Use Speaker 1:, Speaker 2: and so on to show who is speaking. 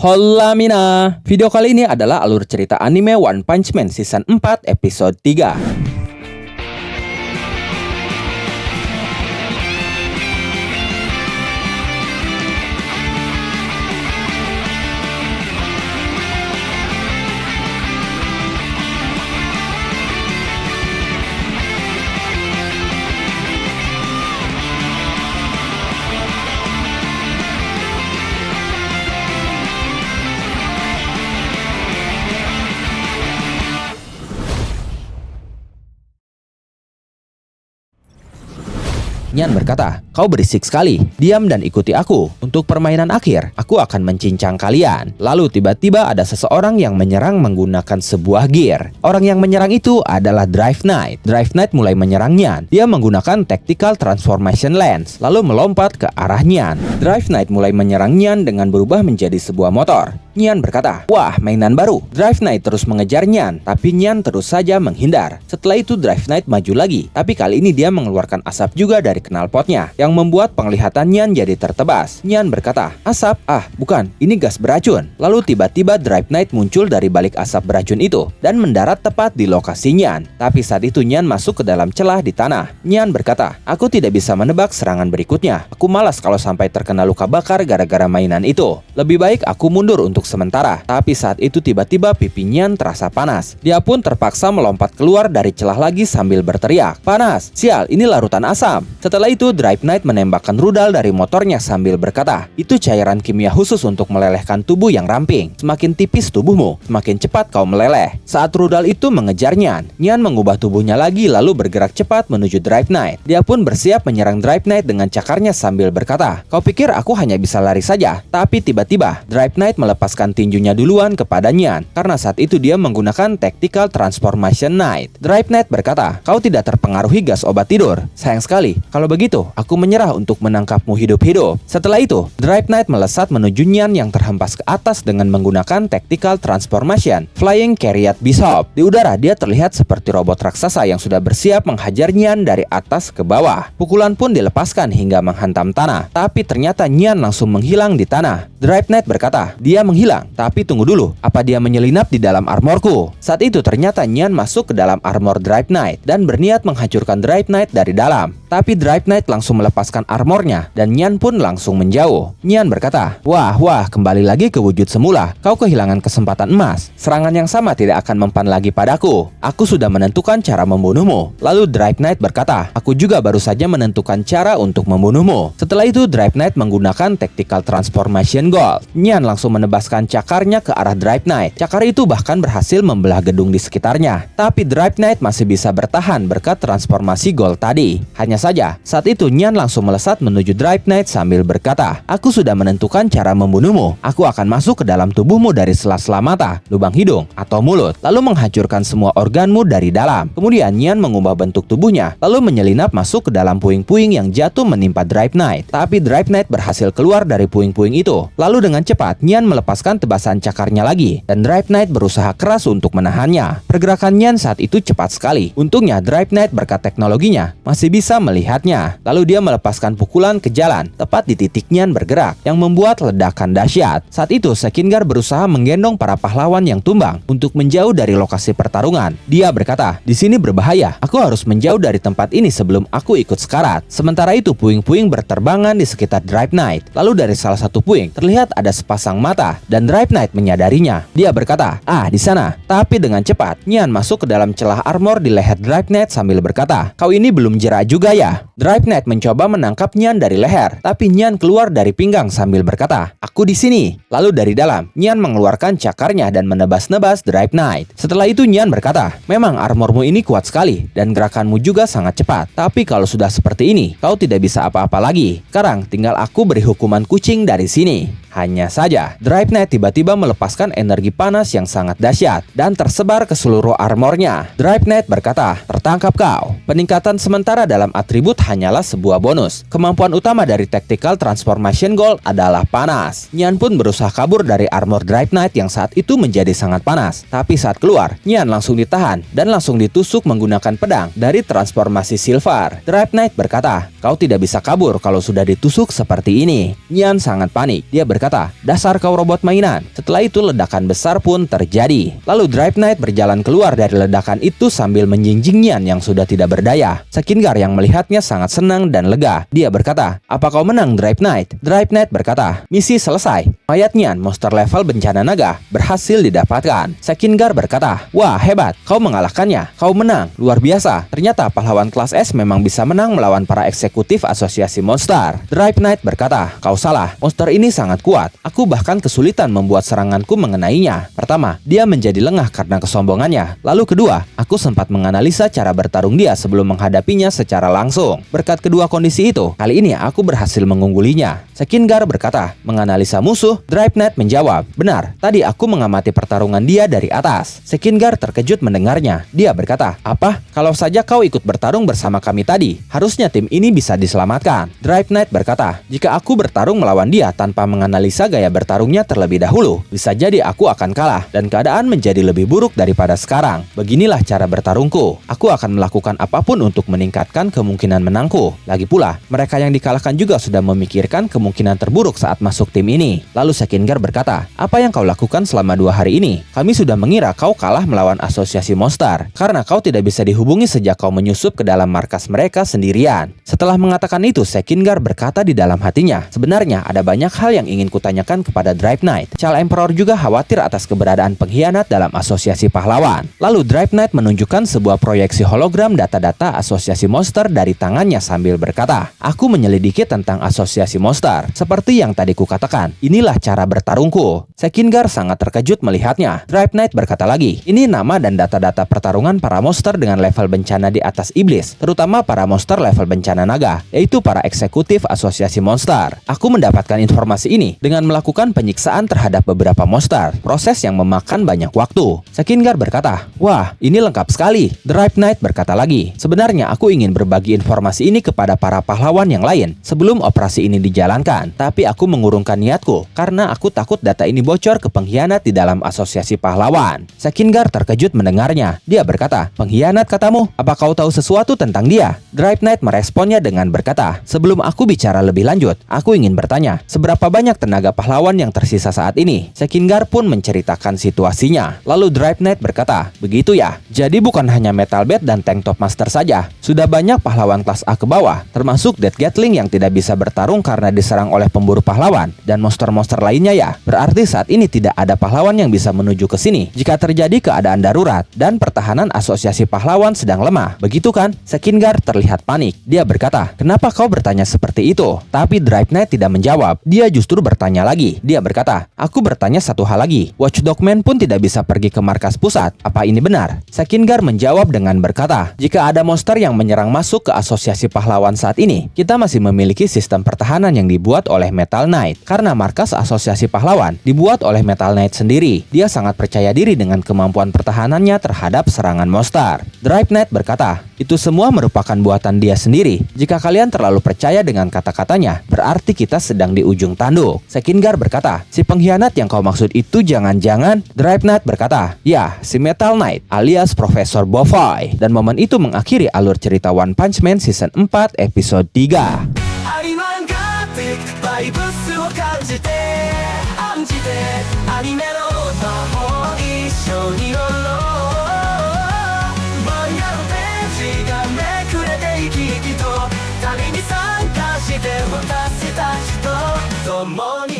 Speaker 1: Hola Mina. Video kali ini adalah alur cerita anime One Punch Man Season 4 episode 3. Nyan berkata, "Kau berisik sekali. Diam dan ikuti aku. Untuk permainan akhir, aku akan mencincang kalian." Lalu tiba-tiba ada seseorang yang menyerang menggunakan sebuah gear. Orang yang menyerang itu adalah Drive Knight. Drive Knight mulai menyerang Nyan. Dia menggunakan Tactical Transformation Lens, lalu melompat ke arah Nyan. Drive Knight mulai menyerang Nyan dengan berubah menjadi sebuah motor. Nyan berkata, "Wah, mainan baru." Drive Knight terus mengejar Nyan, tapi Nyan terus saja menghindar. Setelah itu Drive Knight maju lagi, tapi kali ini dia mengeluarkan asap juga dari knalpotnya, yang membuat penglihatan Nyan jadi tertebas. Nyan berkata, "Asap? Ah, bukan, ini gas beracun." Lalu tiba-tiba Drive Knight muncul dari balik asap beracun itu, dan mendarat tepat di lokasi Nyan. Tapi saat itu Nyan masuk ke dalam celah di tanah. Nyan berkata, "Aku tidak bisa menebak serangan berikutnya. Aku malas kalau sampai terkena luka bakar gara-gara mainan itu. Lebih baik aku mundur untuk sementara." Tapi saat itu tiba-tiba pipi Nyan terasa panas. Dia pun terpaksa melompat keluar dari celah lagi sambil berteriak, "Panas! Sial, ini larutan asam." Setelah itu Drive Knight menembakkan rudal dari motornya sambil berkata, "Itu cairan kimia khusus untuk melelehkan tubuh yang ramping. Semakin tipis tubuhmu, semakin cepat kau meleleh." Saat rudal itu mengejar Nyan, Nyan mengubah tubuhnya lagi lalu bergerak cepat menuju Drive Knight. Dia pun bersiap menyerang Drive Knight dengan cakarnya sambil berkata, "Kau pikir aku hanya bisa lari saja?" Tapi tiba-tiba Drive Knight melepaskan tinjunya duluan kepada Nyan, karena saat itu dia menggunakan Tactical Transformation Knight. Drive Knight berkata, "Kau tidak terpengaruhi gas obat tidur. Sayang sekali. Kalau begitu, aku menyerah untuk menangkapmu hidup-hidup." Setelah itu, Drive Knight melesat menuju Nyan yang terhempas ke atas dengan menggunakan Tactical Transformation Flying Chariot Bishop. Di udara, dia terlihat seperti robot raksasa yang sudah bersiap menghajar Nyan dari atas ke bawah. Pukulan pun dilepaskan hingga menghantam tanah, tapi ternyata Nyan langsung menghilang di tanah. Drive Knight berkata, "Dia menghilang, tapi tunggu dulu, apa dia menyelinap di dalam armorku?" Saat itu ternyata Nyan masuk ke dalam armor Drive Knight dan berniat menghancurkan Drive Knight dari dalam. Tapi Drive Knight langsung melepaskan armornya dan Nyan pun langsung menjauh. Nyan berkata, wah, kembali lagi ke wujud semula. Kau kehilangan kesempatan emas. Serangan yang sama tidak akan mempan lagi padaku. Aku sudah menentukan cara membunuhmu." Lalu Drive Knight berkata, "Aku juga baru saja menentukan cara untuk membunuhmu." Setelah itu Drive Knight menggunakan Tactical Transformation Gold. Nyan langsung menebaskan cakarnya ke arah Drive Knight. Cakar itu bahkan berhasil membelah gedung di sekitarnya. Tapi Drive Knight masih bisa bertahan berkat transformasi Gold tadi. Hanya saja, saat itu Nyan langsung melesat menuju Drive Knight sambil berkata, "Aku sudah menentukan cara membunuhmu. Aku akan masuk ke dalam tubuhmu dari sela-sela mata, lubang hidung, atau mulut, lalu menghancurkan semua organmu dari dalam." Kemudian Nyan mengubah bentuk tubuhnya, lalu menyelinap masuk ke dalam puing-puing yang jatuh menimpa Drive Knight. Tapi Drive Knight berhasil keluar dari puing-puing itu. Lalu dengan cepat, Nyan melepaskan tebasan cakarnya lagi, dan Drive Knight berusaha keras untuk menahannya. Pergerakan Nyan saat itu cepat sekali. Untungnya Drive Knight berkat teknologinya masih bisa melihatnya. Lalu dia melepaskan pukulan ke jalan, tepat di titik Nyan bergerak, yang membuat ledakan dahsyat. Saat itu Sekingar berusaha menggendong para pahlawan yang tumbang untuk menjauh dari lokasi pertarungan. Dia berkata, "Di sini berbahaya. Aku harus menjauh dari tempat ini sebelum aku ikut sekarat." Sementara itu puing-puing berterbangan di sekitar Drive Knight. Lalu dari salah satu puing terlihat ada sepasang mata, dan Drive Knight menyadarinya. Dia berkata, "Ah, di sana." Tapi dengan cepat Nyan masuk ke dalam celah armor di leher Drive Knight sambil berkata, "Kau ini belum jera juga ya?" Drive Knight mencoba menangkap Nyan dari leher, tapi Nyan keluar dari pinggang sambil berkata, "Aku di sini." Lalu dari dalam, Nyan mengeluarkan cakarnya dan menebas-nebas Drive Knight. Setelah itu Nyan berkata, "Memang armormu ini kuat sekali dan gerakanmu juga sangat cepat. Tapi kalau sudah seperti ini, kau tidak bisa apa-apa lagi. Sekarang tinggal aku beri hukuman kucing dari sini." Hanya saja, Drive Knight tiba-tiba melepaskan energi panas yang sangat dahsyat dan tersebar ke seluruh armornya. Drive Knight berkata, "Tertangkap kau." Peningkatan sementara dalam atribut atribut hanyalah sebuah bonus. Kemampuan utama dari Tactical Transformation Gold adalah panas. Nyan pun berusaha kabur dari armor Drive Knight yang saat itu menjadi sangat panas. Tapi saat keluar, Nyan langsung ditahan dan langsung ditusuk menggunakan pedang dari transformasi Silver. Drive Knight berkata, "Kau tidak bisa kabur kalau sudah ditusuk seperti ini." Nyan sangat panik. Dia berkata, "Dasar kau robot mainan." Setelah itu ledakan besar pun terjadi. Lalu Drive Knight berjalan keluar dari ledakan itu sambil menjinjing Nyan yang sudah tidak berdaya. Sekinggar yang melihatnya sangat senang dan lega. Dia berkata, "Apa kau menang, Drive Knight?" Drive Knight berkata, "Misi selesai." Mayat Nyan, monster level bencana naga, berhasil didapatkan. Sekinggar berkata, "Wah, hebat, kau mengalahkannya. Kau menang, luar biasa. Ternyata pahlawan kelas S memang bisa menang melawan para eksekutif asosiasi monster." Drive Knight berkata, "Kau salah, monster ini sangat kuat. Aku bahkan kesulitan membuat seranganku mengenainya. Pertama, dia menjadi lengah karena kesombongannya. Lalu kedua, aku sempat menganalisa cara bertarung dia sebelum menghadapinya secara langsung. Berkat kedua kondisi itu, kali ini aku berhasil mengunggulinya." Sekinggar berkata, "Menganalisa musuh?" Drive Knight menjawab, "Benar, tadi aku mengamati pertarungan dia dari atas." Sekinggar terkejut mendengarnya. Dia berkata, "Apa? Kalau saja kau ikut bertarung bersama kami tadi, harusnya tim ini bisa diselamatkan." Drive Knight berkata, "Jika aku bertarung melawan dia tanpa menganalisa gaya bertarungnya terlebih dahulu, bisa jadi aku akan kalah dan keadaan menjadi lebih buruk daripada sekarang. Beginilah cara bertarungku. Aku akan melakukan apapun untuk meningkatkan kemungkinan menangku. Lagi pula, mereka yang dikalahkan juga sudah memikirkan kemungkinan terburuk saat masuk tim ini." Lalu Sekinggar berkata, "Apa yang kau lakukan selama 2 hari ini? Kami sudah mengira kau kalah melawan asosiasi monster karena kau tidak bisa dihubungi sejak kau menyusup ke dalam markas mereka sendirian." Setelah mengatakan itu, Sekinggar berkata di dalam hatinya, "Sebenarnya ada banyak hal yang ingin kutanyakan kepada Drive Knight. Chal Emperor juga khawatir atas keberadaan pengkhianat dalam asosiasi pahlawan." Lalu Drive Knight menunjukkan sebuah proyeksi hologram data-data asosiasi monster dari tangannya sambil berkata, "Aku menyelidiki tentang asosiasi monster. Seperti yang tadi kukatakan, inilah cara bertarungku." Sekinggar sangat terkejut melihatnya. Drive Knight berkata lagi, "Ini nama dan data-data pertarungan para monster dengan level bencana di atas iblis, terutama para monster level bencana naga, yaitu para eksekutif asosiasi monster. Aku mendapatkan informasi ini dengan melakukan penyiksaan terhadap beberapa monster, proses yang memakan banyak waktu." Sekinggar berkata, "Wah, ini lengkap sekali." Drive Knight berkata lagi, "Sebenarnya aku ingin berbagi informasi ini kepada para pahlawan yang lain sebelum operasi ini dijalankan, tapi aku mengurungkan niatku karena aku takut data ini bocor ke pengkhianat di dalam asosiasi pahlawan." Sekinggar terkejut mendengarnya. Dia berkata, "Pengkhianat katamu? Apa kau tahu sesuatu tentang dia?" Drive Knight meresponnya dengan berkata, "Sebelum aku bicara lebih lanjut, aku ingin bertanya, seberapa banyak tenaga pahlawan yang tersisa saat ini?" Sekinggar pun menceritakan situasinya. Lalu Drive Knight berkata, "Begitu ya? Jadi bukan hanya Metal Bat dan Tank Top Master saja. Sudah banyak pahlawan kelas A ke bawah, termasuk Death Gatling yang tidak bisa bertarung karena diserang oleh pemburu pahlawan dan monster-monster lainnya ya. Berarti saat ini tidak ada pahlawan yang bisa menuju ke sini jika terjadi keadaan darurat dan pertahanan asosiasi pahlawan sedang lemah. Begitu kan?" Sekinggar terlihat panik. Dia berkata, "Kenapa kau bertanya seperti itu?" Tapi Drive Knight tidak menjawab. Dia justru bertanya lagi. Dia berkata, "Aku bertanya satu hal lagi. Watchdog Man pun tidak bisa pergi ke markas pusat. Apa ini benar?" Sekinggar menjawab dengan berkata, "Jika ada monster yang menyerang masuk ke asosiasi pahlawan saat ini, kita masih memiliki sistem pertahanan yang dibuat oleh Metal Knight. Karena markas asosiasi pahlawan dibuat oleh Metal Knight sendiri, dia sangat percaya diri dengan kemampuan pertahanannya terhadap serangan monster." Drive Knight berkata, "Itu semua merupakan buatan dia sendiri. Jika kalian terlalu percaya dengan kata-katanya, berarti kita sedang di ujung tanduk." Sekinggar berkata, "Si pengkhianat yang kau maksud itu jangan-jangan?" Drive Knight berkata, "Ya, si Metal Knight alias Profesor Bovoi." Dan momen itu mengakhiri alur cerita One Punch Man Season 4 episode 3.
Speaker 2: バイブスを感じて案じてアニメの魔法一緒に乗ろう。漫画のページがめくれて生き生きと旅に参加して私たちと共に